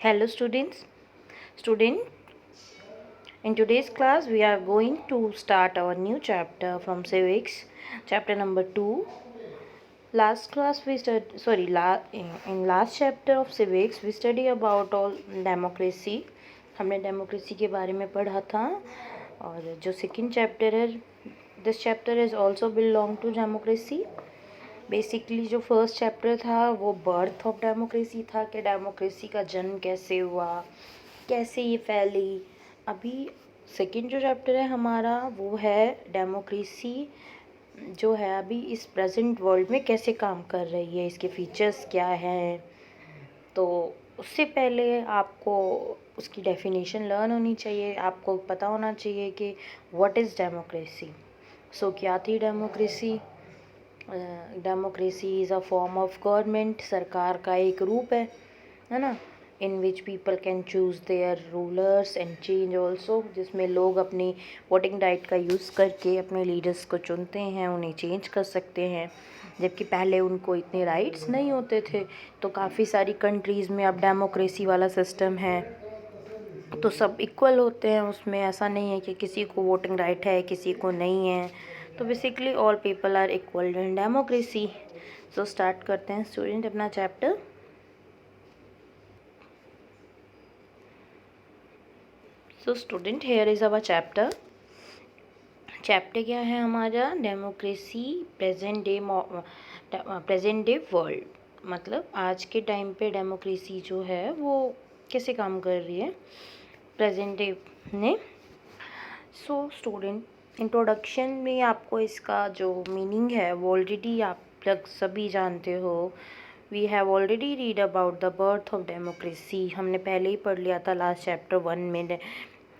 Hello student, in today's class we are going to start our new chapter from civics, chapter number 2. Last class we in last chapter of civics we study about all democracy. हमने democracy के बारे में पढ़ा था और जो second chapter है, this chapter is also belong to democracy. Basically जो फर्स्ट चैप्टर था वो बर्थ ऑफ डेमोक्रेसी था कि डेमोक्रेसी का जन्म कैसे हुआ, कैसे ये फैली. अभी सेकंड जो चैप्टर है हमारा वो है डेमोक्रेसी जो है अभी इस प्रेजेंट वर्ल्ड में कैसे काम कर रही है, इसके फीचर्स क्या हैं. तो उससे पहले आपको उसकी डेफिनेशन लर्न होनी चाहिए, आपको पता होना चाहिए कि व्हाट इज़ डेमोक्रेसी. सो क्या थी democracy. Democracy is a form of government, सरकार का एक रूप है ना, in which people can choose their rulers and change also, जिसमें लोग अपनी वोटिंग राइट का यूज़ करके अपने लीडर्स को चुनते हैं, उन्हें चेंज कर सकते हैं. जबकि पहले उनको इतने राइट्स नहीं होते थे. तो काफ़ी सारी कंट्रीज़ में अब डेमोक्रेसी वाला सिस्टम है, तो सब इक्वल होते हैं उसमें. ऐसा नहीं है कि किसी को वोटिंग राइट है किसी को नहीं है. तो basically all people are equal in democracy. So start करते हैं स्टूडेंट अपना chapter. So student here is our chapter. Chapter क्या है हमारा, डेमोक्रेसी प्रेजेंट डे वर्ल्ड. मतलब आज के टाइम पे डेमोक्रेसी जो है वो कैसे काम कर रही है प्रेजेंट डे में. सो स्टूडेंट इंट्रोडक्शन में आपको इसका जो मीनिंग है वो ऑलरेडी आप लोग सभी जानते हो. We have already read about the birth of democracy. हमने पहले ही पढ़ लिया था लास्ट चैप्टर 1 में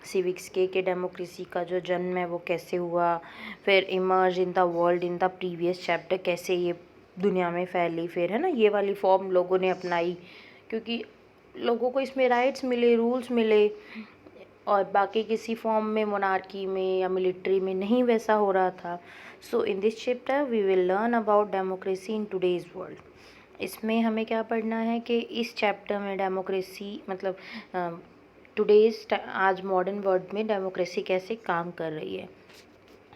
सिविक्स के डेमोक्रेसी का जो जन्म है वो कैसे हुआ, फिर emerge in the world in the previous chapter, कैसे ये दुनिया में फैली, फिर है ना ये वाली फॉर्म लोगों ने अपनाई क्योंकि लोगों को इसमें राइट्स मिले, रूल्स मिले, और बाकी किसी फॉर्म में मोनार्की में या मिलिट्री में नहीं वैसा हो रहा था. So in this chapter we will learn about democracy in today's world. इसमें हमें क्या पढ़ना है कि इस चैप्टर में डेमोक्रेसी मतलब टुडेज़ आज मॉडर्न वर्ल्ड में डेमोक्रेसी कैसे काम कर रही है.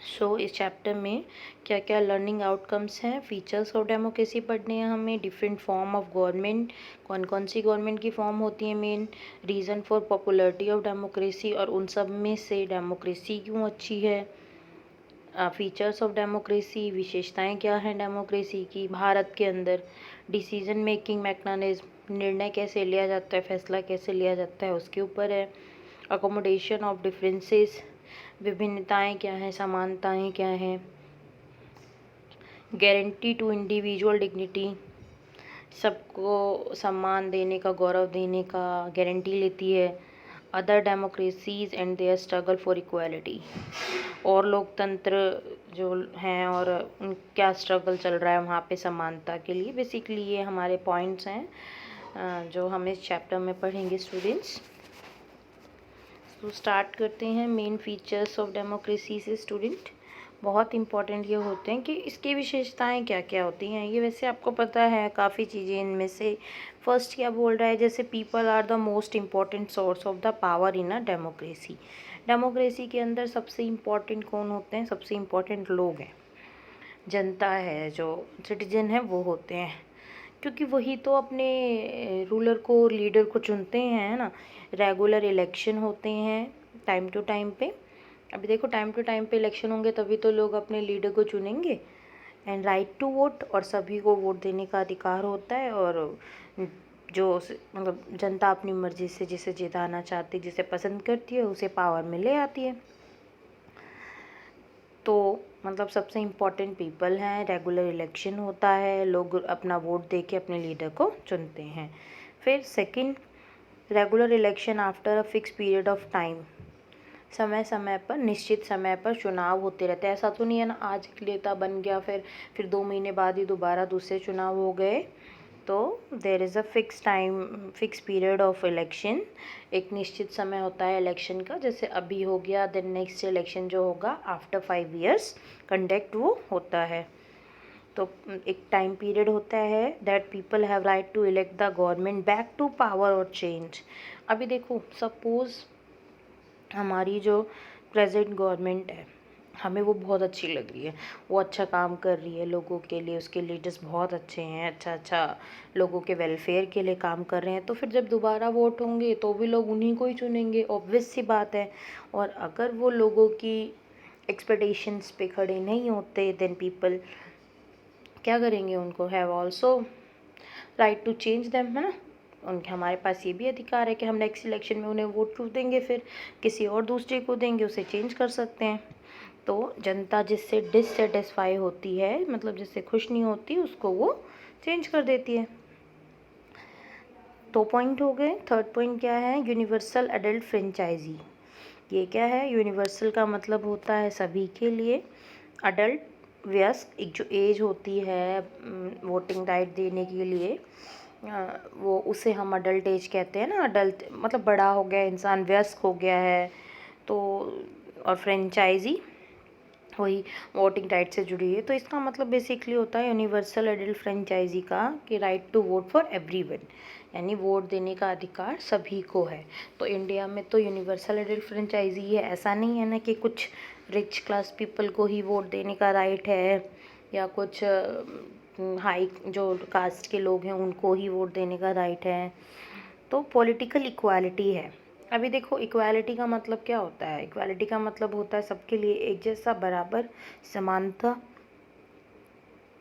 सो इस चैप्टर में क्या क्या लर्निंग आउटकम्स हैं, फीचर्स ऑफ डेमोक्रेसी पढ़ने हैं हमें, डिफरेंट फॉर्म ऑफ गवर्नमेंट, कौन कौन सी गवर्नमेंट की फॉर्म होती है main, reason for popularity of democracy और उन सब में से डेमोक्रेसी क्यों अच्छी है, फीचर्स ऑफ डेमोक्रेसी, विशेषताएं क्या हैं डेमोक्रेसी की भारत के अंदर, डिसीजन मेकिंग मैकेनिज्म, निर्णय कैसे लिया जाता है, फैसला कैसे लिया जाता है उसके ऊपर है, अकोमोडेशन ऑफ डिफरेंसेस, विभिन्नताएं क्या हैं समानताएं क्या हैं, गारंटी टू इंडिविजुअल डिग्निटी, सबको सम्मान देने का, गौरव देने का गारंटी लेती है, other democracies and their struggle for equality, और लोकतंत्र जो हैं और उन क्या स्ट्रगल चल रहा है वहाँ पे समानता के लिए. बेसिकली ये हमारे पॉइंट्स हैं जो हम इस चैप्टर में पढ़ेंगे स्टूडेंट्स. तो स्टार्ट करते हैं मेन फीचर्स ऑफ डेमोक्रेसी से. स्टूडेंट बहुत इंपॉर्टेंट ये होते हैं कि इसकी विशेषताएं क्या क्या होती हैं. ये वैसे आपको पता है काफ़ी चीज़ें. इनमें से फर्स्ट क्या बोल रहा है, जैसे people are the most important source of the power in a democracy. Democracy के अंदर सबसे इम्पॉर्टेंट कौन होते हैं, सबसे इम्पॉर्टेंट लोग हैं, जनता है, जो सिटीजन है वो होते हैं, क्योंकि वही तो अपने रूलर को, लीडर को चुनते हैं, है ना. रेगुलर इलेक्शन होते हैं टाइम टू टाइम पे. अभी देखो टाइम टू टाइम पे इलेक्शन होंगे तभी तो लोग अपने लीडर को चुनेंगे. एंड राइट टू वोट, और सभी को वोट देने का अधिकार होता है. और जो मतलब जनता अपनी मर्ज़ी से जिसे जिताना चाहती, जिसे पसंद करती है उसे पावर में ले आती है. तो मतलब सबसे इम्पॉर्टेंट पीपल हैं, रेगुलर इलेक्शन होता है, लोग अपना वोट दे के अपने लीडर को चुनते हैं. फिर second, regular election after a fix period of time. समय समय पर, निश्चित समय पर चुनाव होते रहते हैं. ऐसा तो नहीं है ना आज एक नेता बन गया फिर 2 महीने बाद ही दोबारा दूसरे चुनाव हो गए. तो there is a fix time, fix period of election. एक निश्चित समय होता है इलेक्शन का, जैसे अभी हो गया, देन नेक्स्ट इलेक्शन जो होगा आफ्टर 5 years कंडक्ट वो होता है. तो एक टाइम पीरियड होता है that people have right to elect the government back to power और चेंज। अभी देखो सपोज़ हमारी जो प्रेजेंट गवर्नमेंट है हमें वो बहुत अच्छी लग रही है, वो अच्छा काम कर रही है लोगों के लिए, उसके लीडर्स बहुत अच्छे हैं, अच्छा अच्छा लोगों के वेलफेयर के लिए काम कर रहे हैं, तो फिर जब दोबारा वोट होंगे तो भी लोग उन्हीं को ही चुनेंगे, ऑब्वियस सी बात है। और अगर वो लोगों की एक्सपेक्टेशंस पे खड़े नहीं होते देन पीपल क्या करेंगे, उनको have also right to change them, है ना। उनके हमारे पास ये भी अधिकार है कि हम नेक्स्ट इलेक्शन में उन्हें वोट क्यों देंगे, फिर किसी और दूसरे को देंगे, उसे चेंज कर सकते हैं। तो जनता जिससे डिससेटिस्फाई होती है, मतलब जिससे खुश नहीं होती, उसको वो चेंज कर देती है। 2 पॉइंट हो गए। थर्ड पॉइंट क्या है, यूनिवर्सल एडल्ट फ्रेंचाइजी। ये क्या है, यूनिवर्सल का मतलब होता है सभी के लिए, अडल्ट वयस्क एक जो एज होती है वोटिंग राइट देने के लिए, वो उसे हम अडल्ट एज कहते हैं ना, अडल्ट मतलब बड़ा हो गया इंसान, वयस्क हो गया है। तो और फ्रेंचाइजी वही वोटिंग राइट से जुड़ी है। तो इसका मतलब बेसिकली होता है यूनिवर्सल एडल्ट फ्रेंचाइजी का कि right to vote for everyone, यानी वोट देने का अधिकार सभी को है। तो इंडिया में तो यूनिवर्सल एडल्ट फ्रेंचाइजी है, ऐसा नहीं है ना कि कुछ रिच क्लास पीपल को ही वोट देने का राइट है या कुछ हाई जो कास्ट के लोग हैं उनको ही वोट देने का राइट है। तो पॉलिटिकल इक्वालिटी है। अभी देखो इक्वालिटी का मतलब क्या होता है, इक्वालिटी का मतलब होता है सबके लिए एक जैसा, बराबर, समानता।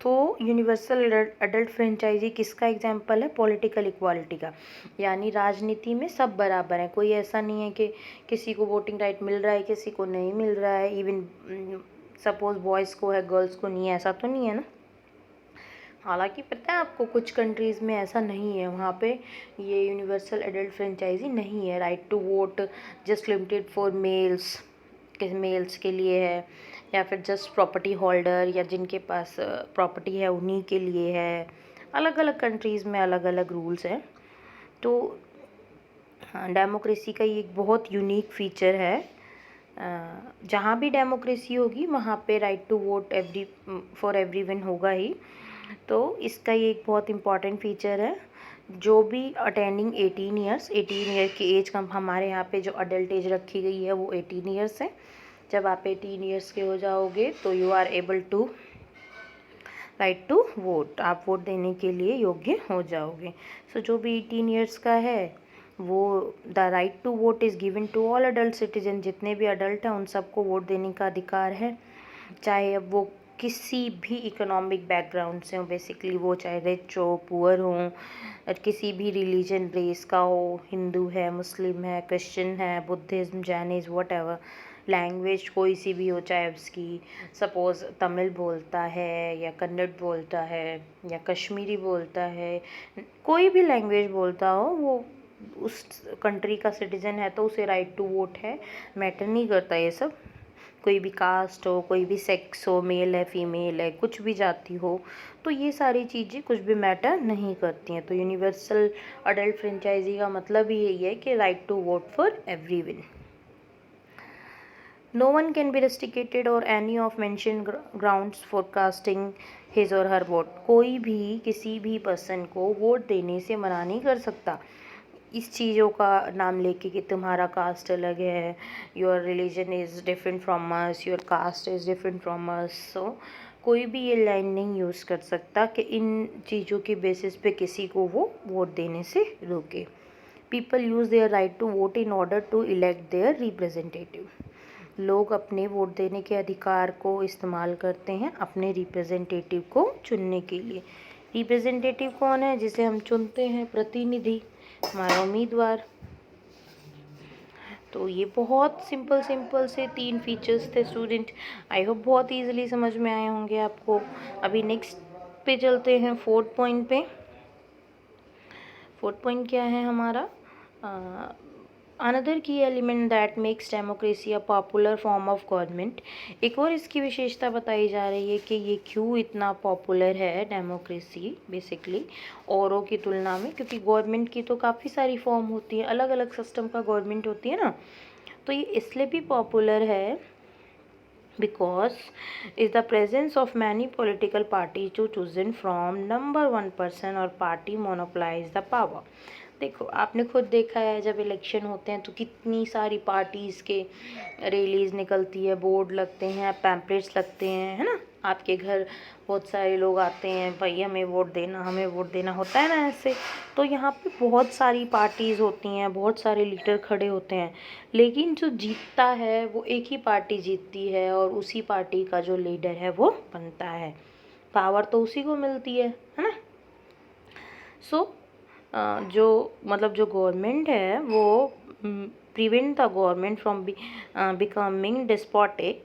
तो यूनिवर्सल एडल्ट फ्रेंचाइजी किसका एग्जाम्पल है, पॉलिटिकल इक्वालिटी का, यानी राजनीति में सब बराबर है, कोई ऐसा नहीं है कि किसी को वोटिंग राइट मिल रहा है किसी को नहीं मिल रहा है, इवन सपोज बॉयज़ को है गर्ल्स को नहीं है, ऐसा तो नहीं है ना। हालांकि पता है आपको कुछ कंट्रीज़ में ऐसा नहीं है, वहाँ पे ये यूनिवर्सल एडल्ट फ्रेंचाइजी नहीं है, right to vote just limited for males के लिए है, या फिर जस्ट प्रॉपर्टी होल्डर या जिनके पास प्रॉपर्टी है उन्हीं के लिए है। अलग अलग कंट्रीज़ में अलग अलग रूल्स हैं। तो हाँ, डेमोक्रेसी का ये एक बहुत यूनिक फीचर है। जहाँ भी डेमोक्रेसी होगी वहाँ पे right to vote for everyone होगा ही। तो इसका ये एक बहुत इम्पॉर्टेंट फीचर है। जो भी अटेंडिंग 18 ईयर की एज का, हमारे यहाँ पे जो अडल्ट एज रखी गई है वो 18 ईयर्स है। जब आप 18 ईयर्स के हो जाओगे तो you are able to right to vote, आप वोट देने के लिए योग्य हो जाओगे। सो जो भी 18 ईयर्स का है वो the right to vote is given to all adult citizen, जितने भी अडल्ट हैं उन सबको वोट देने का अधिकार है, चाहे अब वो किसी भी इकोनॉमिक बैकग्राउंड से हो, बेसिकली वो चाहे रिच हो पुअर हो, और किसी भी रिलीजन रेस का हो, हिंदू है मुस्लिम है क्रिश्चियन है बुद्धिज़्म जैनिज़्म वट लैंग्वेज कोई सी भी हो, चाहे उसकी सपोज़ तमिल बोलता है या कन्नड़ बोलता है या कश्मीरी बोलता है, कोई भी लैंग्वेज बोलता हो, वो उस कंट्री का सिटीज़न है तो उसे राइट टू वोट है। मैटर नहीं करता ये सब, कोई भी कास्ट हो, कोई भी सेक्स हो, मेल है फीमेल है, कुछ भी जाति हो, तो ये सारी चीज़ें कुछ भी मैटर नहीं करती हैं। तो यूनिवर्सल अडल्ट फ्रेंचाइजी का मतलब ही यही है कि right to vote for everyone. No one can be restricted or any of mentioned grounds for casting his or her vote। कोई भी किसी भी पर्सन को वोट देने से मना नहीं कर सकता इस चीज़ों का नाम लेके कि तुम्हारा कास्ट अलग है, your religion is different from us, your caste is different from us. So कोई भी ये लाइन नहीं यूज़ कर सकता कि इन चीज़ों के बेसिस पे किसी को वो वोट देने से रोके। People use their right to vote in order to elect their representative. लोग अपने वोट देने के अधिकार को इस्तेमाल करते हैं अपने रिप्रेजेंटेटिव को चुनने के लिए। रिप्रेजेंटेटिव कौन है, जिसे हम चुनते हैं, प्रतिनिधि, हमारा उम्मीदवार। तो ये बहुत सिंपल से 3 फीचर्स थे स्टूडेंट, आई होप बहुत इजीली समझ में आए होंगे आपको। अभी नेक्स्ट पे चलते हैं, 4th पॉइंट पे। 4th पॉइंट क्या है हमारा, अनदर की element that makes democracy a popular form of government. एक और इसकी विशेषता बताई जा रही है कि ये क्यों इतना पॉपुलर है डेमोक्रेसी बेसिकली औरों की तुलना में, क्योंकि गवर्नमेंट की तो काफ़ी सारी फॉर्म होती है, अलग अलग सिस्टम का गवर्नमेंट होती है ना। तो ये इसलिए भी पॉपुलर है because is the presence of many political parties to chosen from number one person or party monopolize the power। देखो आपने खुद देखा है जब इलेक्शन होते हैं तो कितनी सारी पार्टीज़ के रैलीज निकलती है, बोर्ड लगते हैं, पैम्पलेट्स लगते हैं, है ना। आपके घर बहुत सारे लोग आते हैं, भाई हमें वोट देना, हमें वोट देना, होता है ना ऐसे। तो यहाँ पे बहुत सारी पार्टीज़ होती हैं, बहुत सारे लीडर खड़े होते हैं, लेकिन जो जीतता है वो एक ही पार्टी जीतती है और उसी पार्टी का जो लीडर है वो बनता है, पावर तो उसी को मिलती है ना। सो जो मतलब जो गवर्नमेंट है वो prevent the government from becoming despotic.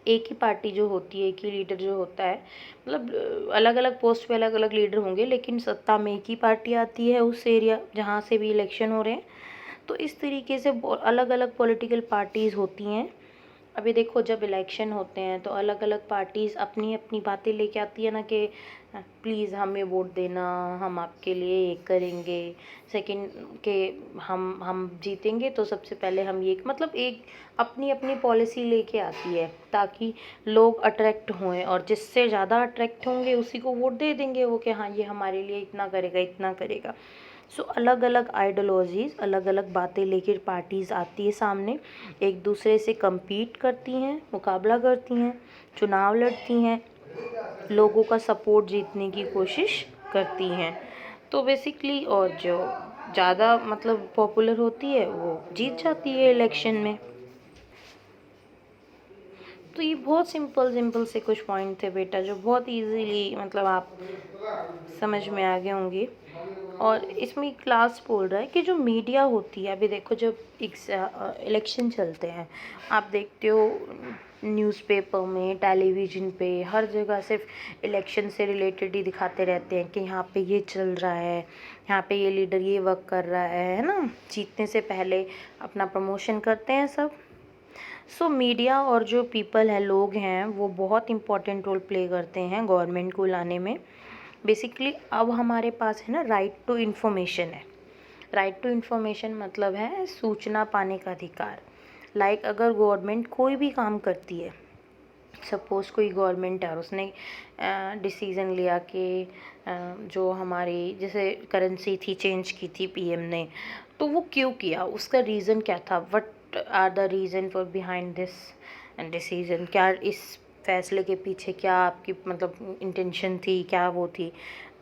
एक ही पार्टी जो होती है, एक ही लीडर जो होता है, मतलब अलग अलग पोस्ट पे अलग अलग लीडर होंगे, लेकिन सत्ता में एक ही पार्टी आती है उस एरिया जहाँ से भी इलेक्शन हो रहे हैं। तो इस तरीके से अलग अलग पॉलिटिकल पार्टीज़ होती हैं। अभी देखो जब इलेक्शन होते हैं तो अलग अलग पार्टीज़ अपनी अपनी बातें लेके आती है ना कि प्लीज़ हमें वोट देना, हम आपके लिए ये करेंगे, सेकंड के हम जीतेंगे तो सबसे पहले हम ये, मतलब एक अपनी अपनी पॉलिसी लेके आती है ताकि लोग अट्रैक्ट होएं, और जिससे ज़्यादा अट्रैक्ट होंगे उसी को वोट दे देंगे वो कि हाँ ये हमारे लिए इतना करेगा, इतना करेगा। सो अलग अलग आइडियोलॉजीज़, अलग अलग बातें लेकर पार्टीज़ आती है सामने, एक दूसरे से compete करती हैं, मुकाबला करती हैं, चुनाव लड़ती हैं, लोगों का सपोर्ट जीतने की कोशिश करती हैं। तो बेसिकली और जो ज़्यादा मतलब पॉपुलर होती है वो जीत जाती है इलेक्शन में। तो ये बहुत सिंपल सिंपल से कुछ पॉइंट थे बेटा, जो बहुत इजीली मतलब आप समझ में आ गए होंगे। और इसमें क्लास बोल रहा है कि जो मीडिया होती है, अभी देखो जब इलेक्शन चलते हैं आप देखते हो न्यूज़पेपर में, टेलीविज़न पे, हर जगह सिर्फ इलेक्शन से रिलेटेड ही दिखाते रहते हैं कि यहाँ पे ये चल रहा है, यहाँ पे ये लीडर ये वर्क कर रहा है ना। जीतने से पहले अपना प्रमोशन करते हैं सब। सो मीडिया और जो पीपल है, लोग हैं, वो बहुत इम्पोर्टेंट रोल प्ले करते हैं गवर्नमेंट को लाने में। बेसिकली अब हमारे पास है ना राइट टू इन्फॉर्मेशन है। राइट टू इन्फॉर्मेशन मतलब है सूचना पाने का अधिकार। लाइक अगर गवर्नमेंट कोई भी काम करती है, सपोज़ कोई गवर्नमेंट है और उसने डिसीज़न लिया कि जो हमारी जैसे करेंसी थी चेंज की थी पीएम ने, तो वो क्यों किया, उसका रीज़न क्या था, what are the reason for behind this decision, क्या इस फैसले के पीछे क्या आपकी मतलब इंटेंशन थी, क्या वो थी।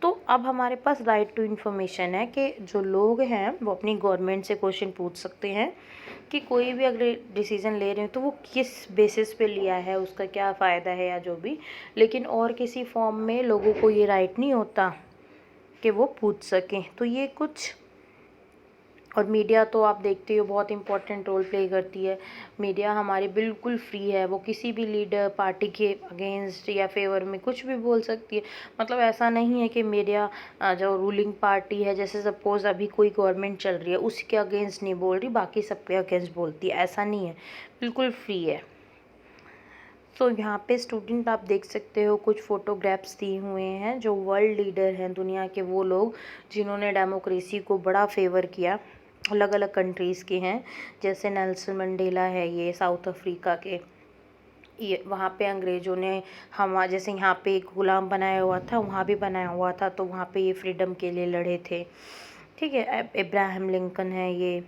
तो अब हमारे पास राइट टू इन्फॉर्मेशन है कि जो लोग हैं वो अपनी गवर्नमेंट से क्वेश्चन पूछ सकते हैं कि कोई भी अगर डिसीज़न ले रहे हैं तो वो किस बेसिस पे लिया है, उसका क्या फ़ायदा है या जो भी। लेकिन और किसी फॉर्म में लोगों को ये राइट नहीं होता कि वो पूछ सकें। तो ये कुछ, और मीडिया तो आप देखते हो बहुत इम्पोर्टेंट रोल प्ले करती है। मीडिया हमारी बिल्कुल फ्री है, वो किसी भी लीडर पार्टी के अगेंस्ट या फेवर में कुछ भी बोल सकती है। मतलब ऐसा नहीं है कि मीडिया जो रूलिंग पार्टी है, जैसे सपोज़ अभी कोई गवर्नमेंट चल रही है उसके अगेंस्ट नहीं बोल रही, बाकी सबके अगेंस्ट बोलती है, ऐसा नहीं है, बिल्कुल फ्री है। तो यहाँ पे स्टूडेंट आप देख सकते हो कुछ फोटोग्राफ्स दिए हुए हैं जो वर्ल्ड लीडर हैं दुनिया के, वो लोग जिन्होंने डेमोक्रेसी को बड़ा फेवर किया, अलग अलग कंट्रीज़ के हैं। जैसे नेल्सन मंडेला है, ये साउथ अफ्रीका के, ये वहाँ पे अंग्रेज़ों ने हम जैसे यहाँ पे एक गुलाम बनाया हुआ था, वहाँ भी बनाया हुआ था, तो वहाँ पे ये फ्रीडम के लिए लड़े थे। ठीक है, इब्राहिम लिंकन है, ये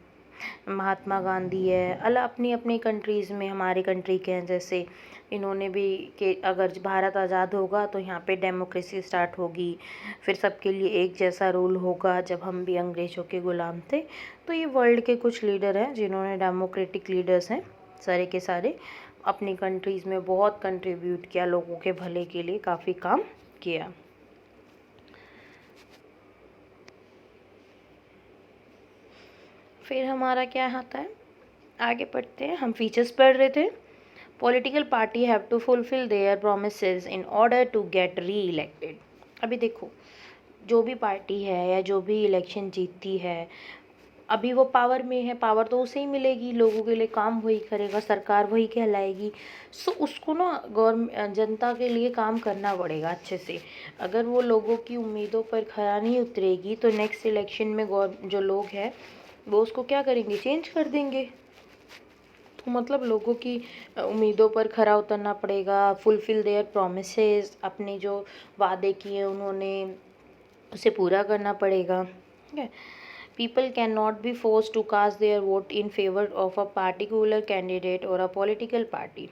महात्मा गांधी है, अलग अपनी अपनी कंट्रीज़ में, हमारे कंट्री के हैं जैसे, इन्होंने भी कि अगर भारत आज़ाद होगा तो यहाँ पे डेमोक्रेसी स्टार्ट होगी, फिर सबके लिए एक जैसा रूल होगा, जब हम भी अंग्रेज़ों के ग़ुलाम थे। तो ये वर्ल्ड के कुछ लीडर हैं जिन्होंने, डेमोक्रेटिक लीडर्स हैं सारे के सारे, अपनी कंट्रीज़ में बहुत कंट्रीब्यूट किया, लोगों के भले के लिए काफ़ी काम किया। फिर हमारा क्या आता है, आगे पढ़ते हैं, हम फीचर्स पढ़ रहे थे। Political party have to fulfil their promises in order to get reelected. अभी देखो जो भी पार्टी है या जो भी इलेक्शन जीतती है, अभी वो पावर में है, पावर तो उसे ही मिलेगी, लोगों के लिए काम वही करेगा, सरकार वही कहलाएगी। सो उसको ना गवर्नमेंट, जनता के लिए काम करना पड़ेगा अच्छे से। अगर वो लोगों की उम्मीदों पर खरा नहीं उतरेगी तो नेक्स्ट इलेक्शन में जो लोग हैं वो उसको क्या करेंगे, चेंज कर देंगे। तो मतलब लोगों की उम्मीदों पर खरा उतरना पड़ेगा, फुलफिल देयर प्रोमिसेस, अपने जो वादे किए उन्होंने उसे पूरा करना पड़ेगा, ठीक है। People can not be force to cast their vote in favour of a particular candidate और अ पॉलिटिकल पार्टी।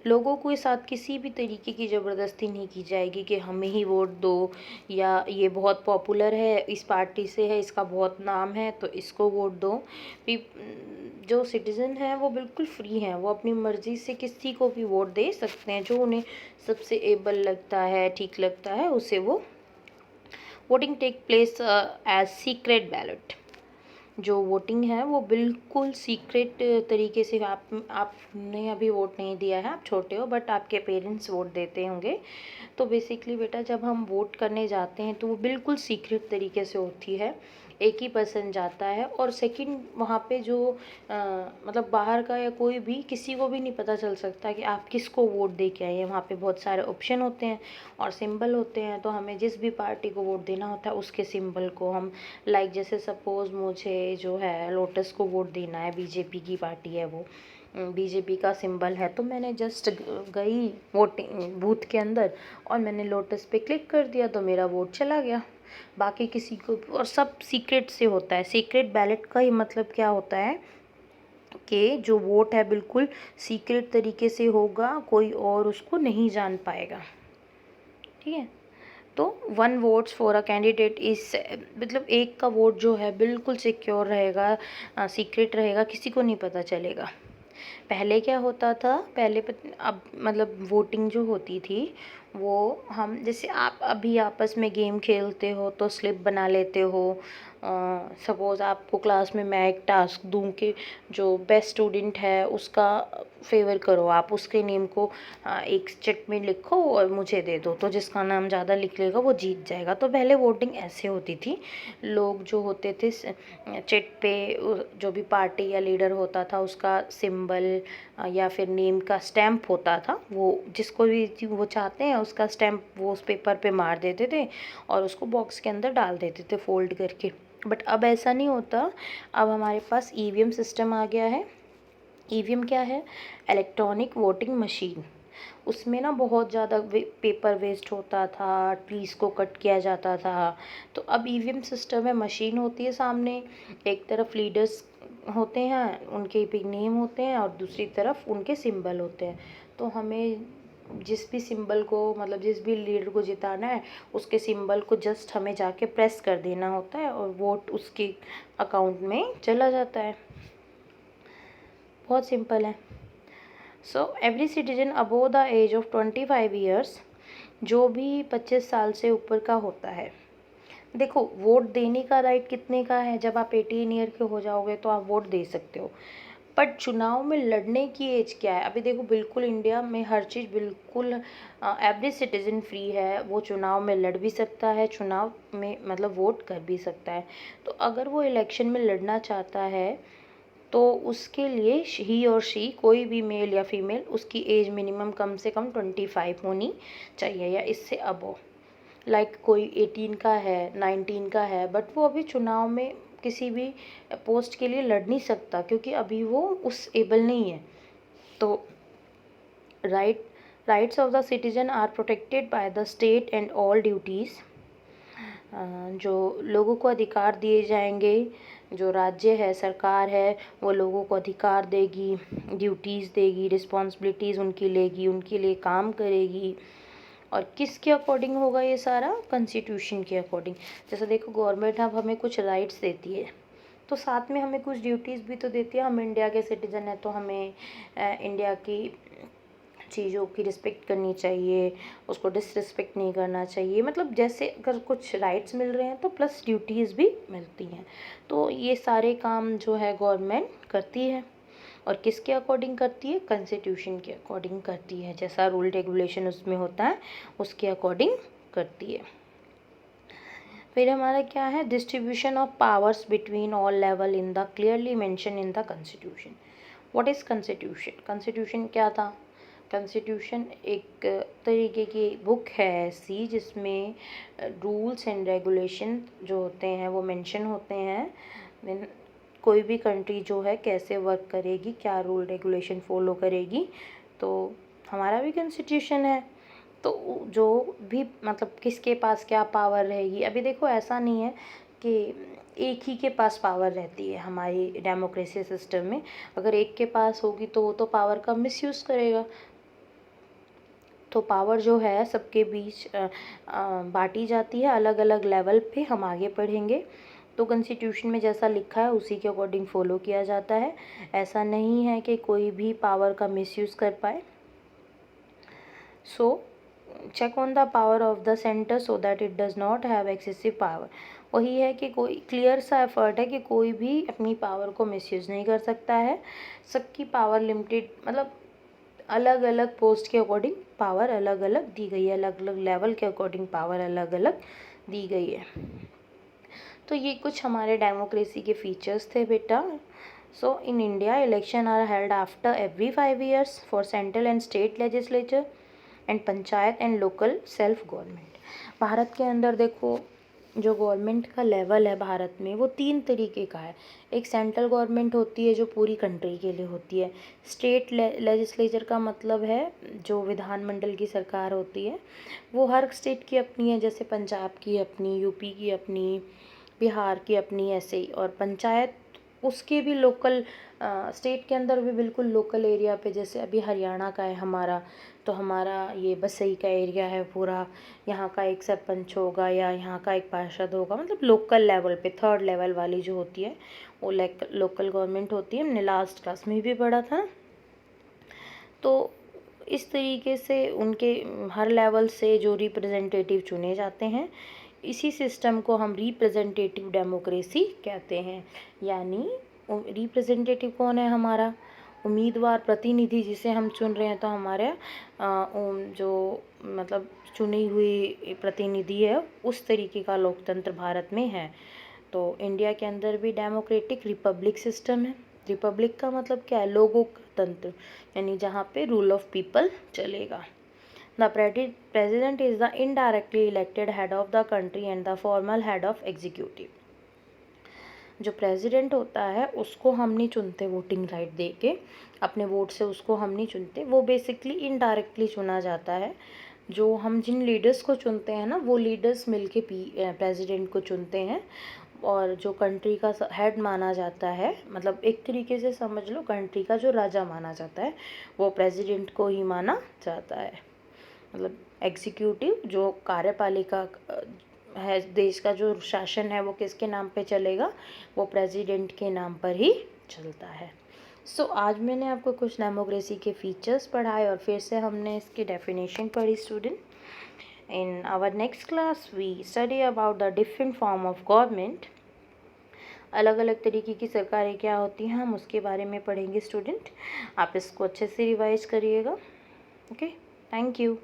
लोगों के साथ किसी भी तरीके की ज़बरदस्ती नहीं की जाएगी कि हमें ही वोट दो, या ये बहुत पॉपुलर है, इस पार्टी से है, इसका बहुत नाम है तो इसको वोट दो। जो सिटीज़न हैं वो बिल्कुल फ्री हैं, वो अपनी मर्ज़ी से किसी को भी वोट दे सकते हैं, जो उन्हें सबसे एबल लगता है, ठीक लगता है, उसे वो voting take place as secret ballot. जो वोटिंग है वो बिल्कुल सीक्रेट तरीके से, आपने अभी वोट नहीं दिया है, आप छोटे हो, बट आपके पेरेंट्स वोट देते होंगे। तो बेसिकली बेटा जब हम वोट करने जाते हैं तो वो बिल्कुल सीक्रेट तरीके से होती है, एक ही पर्सन जाता है। और सेकंड वहाँ पे जो मतलब बाहर का या कोई भी, किसी को भी नहीं पता चल सकता कि आप किसको वोट दे के आए हैं। वहाँ पे बहुत सारे ऑप्शन होते हैं और सिंबल होते हैं, तो हमें जिस भी पार्टी को वोट देना होता है उसके सिंबल को हम, लाइक जैसे सपोज़ मुझे जो है लोटस को वोट देना है, बीजेपी की पार्टी है वो, बीजेपी का सिंबल है, तो मैंने जस्ट गई वोटिंग बूथ के अंदर और मैंने लोटस पे क्लिक कर दिया तो मेरा वोट चला गया। बाकी किसी को, और सब सीक्रेट से होता है। सीक्रेट बैलेट का ही मतलब क्या होता है कि जो वोट है बिल्कुल सीक्रेट तरीके से होगा, कोई और उसको नहीं जान पाएगा, ठीक है। तो 1 वोट्स फॉर अ कैंडिडेट इस, मतलब एक का वोट जो है बिल्कुल सिक्योर रहेगा, सीक्रेट रहेगा, किसी को नहीं पता चलेगा। पहले क्या होता था, अब मतलब वोटिंग जो होती थी वो, हम जैसे आप अभी आपस में गेम खेलते हो तो स्लिप बना लेते हो। सपोज़ आपको क्लास में मैं एक टास्क दूं कि जो बेस्ट स्टूडेंट है उसका फेवर करो, आप उसके नेम को एक चिट में लिखो और मुझे दे दो, तो जिसका नाम ज़्यादा लिख लेगा वो जीत जाएगा। तो पहले वोटिंग ऐसे होती थी। लोग जो होते थे चिट पे जो भी पार्टी या लीडर होता था उसका सिंबल या फिर नेम का स्टैम्प होता था, वो जिसको भी वो चाहते हैं उसका स्टैम्प वो उस पेपर पे मार देते थे और उसको बॉक्स के अंदर डाल देते थे फोल्ड करके। बट अब ऐसा नहीं होता। अब हमारे पास ईवीएम सिस्टम आ गया है। ईवीएम क्या है? Electronic voting machine. उसमें ना बहुत ज़्यादा पेपर वेस्ट होता था, ट्रीज़ को कट किया जाता था। तो अब ईवीएम सिस्टम है, मशीन होती है सामने, एक तरफ लीडर्स होते हैं, उनके भी नेम होते हैं और दूसरी तरफ उनके सिंबल होते हैं। तो हमें जिस भी सिंबल को, मतलब जिस भी लीडर को जिताना है उसके सिंबल को जस्ट हमें जाके प्रेस कर देना होता है और वोट उसके अकाउंट में चला जाता है। बहुत सिंपल है। So every citizen above the age of 25 years, जो भी 25 साल से ऊपर का होता है, देखो वोट देने का राइट कितने का है, जब आप 18 ईयर के हो जाओगे तो आप वोट दे सकते हो। बट चुनाव में लड़ने की एज क्या है? अभी देखो बिल्कुल इंडिया में हर चीज़ बिल्कुल एवरी सिटीजन फ्री है, वो चुनाव में लड़ भी सकता है, चुनाव में मतलब वोट कर भी सकता है। तो अगर वो इलेक्शन में लड़ना चाहता है तो उसके लिए ही और शी, कोई भी मेल या फीमेल, उसकी एज मिनिमम कम से कम 25 होनी चाहिए या इससे अबव। लाइक कोई 18 का है, 19 का है, बट वो अभी चुनाव में किसी भी पोस्ट के लिए लड़ नहीं सकता क्योंकि अभी वो उस एबल नहीं है। तो rights of the citizen are protected by the state and all duties. जो लोगों को अधिकार दिए जाएंगे, जो राज्य है, सरकार है, वो लोगों को अधिकार देगी, ड्यूटीज़ देगी, रिस्पॉन्सिबिलिटीज़ उनकी लेगी, उनके लिए काम करेगी। और किसके अकॉर्डिंग होगा ये सारा? कॉन्स्टिट्यूशन के अकॉर्डिंग। जैसे देखो गवर्नमेंट अब हमें कुछ राइट्स देती है तो साथ में हमें कुछ ड्यूटीज़ भी तो देती है। हम इंडिया के सिटीज़न हैं तो हमें इंडिया की चीज़ों की रिस्पेक्ट करनी चाहिए, उसको डिसरिस्पेक्ट नहीं करना चाहिए। मतलब जैसे अगर कुछ राइट्स मिल रहे हैं तो प्लस ड्यूटीज़ भी मिलती हैं। तो ये सारे काम जो है गवर्नमेंट करती है। और किसके अकॉर्डिंग करती है? कॉन्स्टिट्यूशन के अकॉर्डिंग करती है। जैसा रूल रेगुलेशन उसमें होता है उसके अकॉर्डिंग करती है। फिर हमारा क्या है? Distribution of powers between all level in the clearly mention in the constitution. What is constitution? Constitution क्या था? कॉन्स्टिट्यूशन एक तरीके की बुक है ऐसी जिसमें रूल्स एंड रेगुलेशन जो होते हैं वो मेंशन होते हैं। देन कोई भी कंट्री जो है कैसे वर्क करेगी, क्या रूल रेगुलेशन फॉलो करेगी। तो हमारा भी कॉन्स्टिट्यूशन है, तो जो भी मतलब किसके पास क्या पावर रहेगी। अभी देखो ऐसा नहीं है कि एक ही के पास पावर रहती है हमारी डेमोक्रेसी सिस्टम में। अगर एक के पास होगी तो वो तो पावर का मिसयूज़ करेगा। तो पावर जो है सबके बीच बांटी जाती है अलग अलग लेवल पे। हम आगे पढ़ेंगे। तो कॉन्स्टिट्यूशन में जैसा लिखा है उसी के अकॉर्डिंग फॉलो किया जाता है। ऐसा नहीं है कि कोई भी पावर का मिसयूज़ कर पाए। So check on the power of the centre so that it does not have excessive power. वही है कि कोई क्लियर सा एफर्ट है कि कोई भी अपनी पावर को मिसयूज़ नहीं कर सकता है। सबकी पावर लिमिटेड, मतलब अलग अलग पोस्ट के अकॉर्डिंग पावर अलग अलग दी गई है, अलग अलग लेवल के अकॉर्डिंग पावर अलग अलग दी गई है। तो ये कुछ हमारे डेमोक्रेसी के फीचर्स थे बेटा। So in India election are held after every 5 years for central and state legislature and panchayat and local self government. Bharat के अंदर देखो जो गवर्नमेंट का लेवल है भारत में वो 3 तरीके का है। एक सेंट्रल गवर्नमेंट होती है जो पूरी कंट्री के लिए होती है। स्टेट लेजिस्लेचर का मतलब है जो विधानमंडल की सरकार होती है वो हर स्टेट की अपनी है, जैसे पंजाब की अपनी, यूपी की अपनी, बिहार की अपनी, ऐसे ही। और पंचायत उसके भी लोकल स्टेट के अंदर भी बिल्कुल लोकल एरिया पे, जैसे अभी हरियाणा का है हमारा, तो हमारा ये बसई का एरिया है पूरा, यहाँ का एक सरपंच होगा या यहाँ का एक पार्षद होगा, मतलब लोकल लेवल पे 3rd लेवल वाली जो होती है वो लोकल गवर्नमेंट होती है। हमने लास्ट क्लास में भी पढ़ा था। तो इस तरीके से उनके हर लेवल से जो रिप्रेजेंटेटिव चुने जाते हैं, इसी सिस्टम को हम रिप्रेजेंटेटिव डेमोक्रेसी कहते हैं। यानी रिप्रेजेंटेटिव कौन है हमारा? उम्मीदवार, प्रतिनिधि जिसे हम चुन रहे हैं। तो हमारे जो मतलब चुनी हुई प्रतिनिधि है, उस तरीके का लोकतंत्र भारत में है। तो इंडिया के अंदर भी डेमोक्रेटिक रिपब्लिक सिस्टम है। रिपब्लिक का मतलब क्या है? लोगों का तंत्र, यानी जहाँ पे रूल ऑफ पीपल चलेगा। The president is the indirectly elected head of the country and the formal head of executive. जो प्रेसिडेंट होता है उसको हम नहीं चुनते वोटिंग राइट दे के, अपने वोट से उसको हम नहीं चुनते, वो बेसिकली इनडायरेक्टली चुना जाता है। जो हम जिन लीडर्स को चुनते हैं ना, वो लीडर्स मिलके प्रेसिडेंट को चुनते हैं। और जो कंट्री का हेड माना जाता है, मतलब एक तरीके से समझ लो कंट्री का जो राजा माना जाता है, वो प्रेसिडेंट को ही माना जाता है। मतलब एग्जीक्यूटिव जो कार्यपालिका है, देश का जो शासन है वो किसके नाम पे चलेगा? वो प्रेसिडेंट के नाम पर ही चलता है। सो आज मैंने आपको कुछ डेमोक्रेसी के फीचर्स पढ़ाए और फिर से हमने इसकी डेफिनेशन पढ़ी student. In our next class we study about the different form of government. अलग अलग तरीके की सरकारें क्या होती हैं हम उसके बारे में पढ़ेंगे स्टूडेंट। आप इसको अच्छे से रिवाइज करिएगा। Okay, thank you.